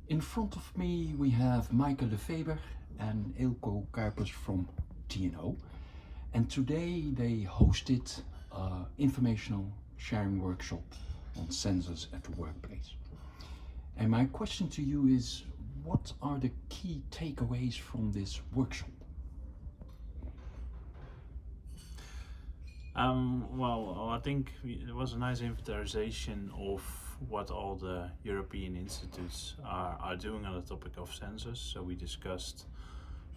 In front of me we have Maaike Feber and Eelco Kuijpers from TNO, and today they hosted an informational sharing workshop on sensors at the workplace. And my question to you is, what are the key takeaways from this workshop? I think it was a nice inventarization of what all the European institutes are doing on the topic of sensors. So we discussed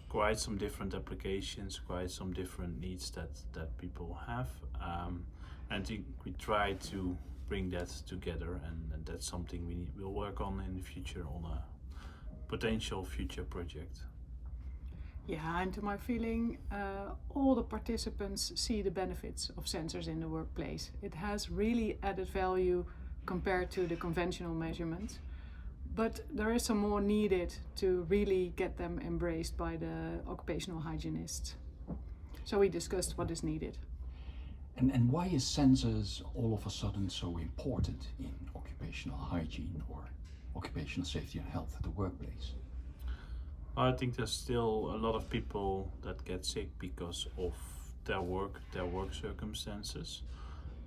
quite some different applications, quite some different needs that people have. I think we try to bring that together, and that's something we'll work on in the future on a potential future project. Yeah, and to my feeling, all the participants see the benefits of sensors in the workplace. It has really added value compared to the conventional measurements, but there is some more needed to really get them embraced by the occupational hygienists. So we discussed what is needed. And why is sensors all of a sudden so important in occupational hygiene or occupational safety and health at the workplace? I think there's still a lot of people that get sick because of their work circumstances.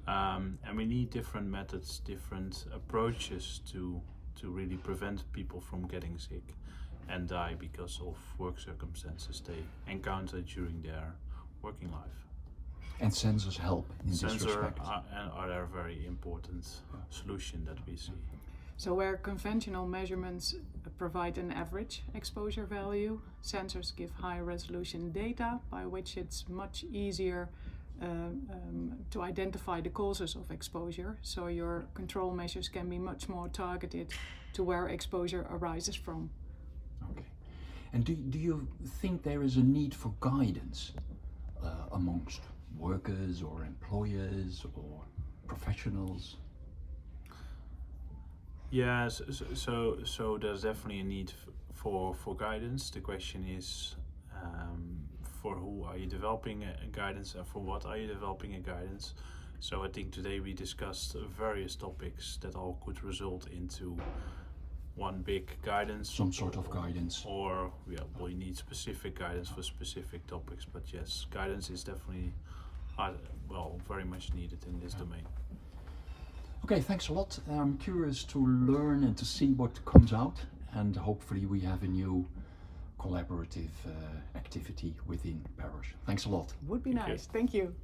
And we need different methods, different approaches to really prevent people from getting sick and die because of work circumstances they encounter during their working life. And sensors help in this respect. Sensors are a very important solution that we see. So where conventional measurements provide an average exposure value, sensors give high resolution data by which it's much easier to identify the causes of exposure. So your control measures can be much more targeted to where exposure arises from. Okay. And do you think there is a need for guidance amongst workers or employers or professionals? Yes, so there's definitely a need for guidance. The question is, for who are you developing a guidance and for what are you developing a guidance? So I think today we discussed various topics that all could result into one big guidance. Some sort of guidance. Or we need specific guidance for specific topics. But yes, guidance is definitely very much needed in this domain. Okay, thanks a lot. I'm curious to learn and to see what comes out, and hopefully we have a new collaborative activity within PEROSH. Thanks a lot. Would be nice. Thank you.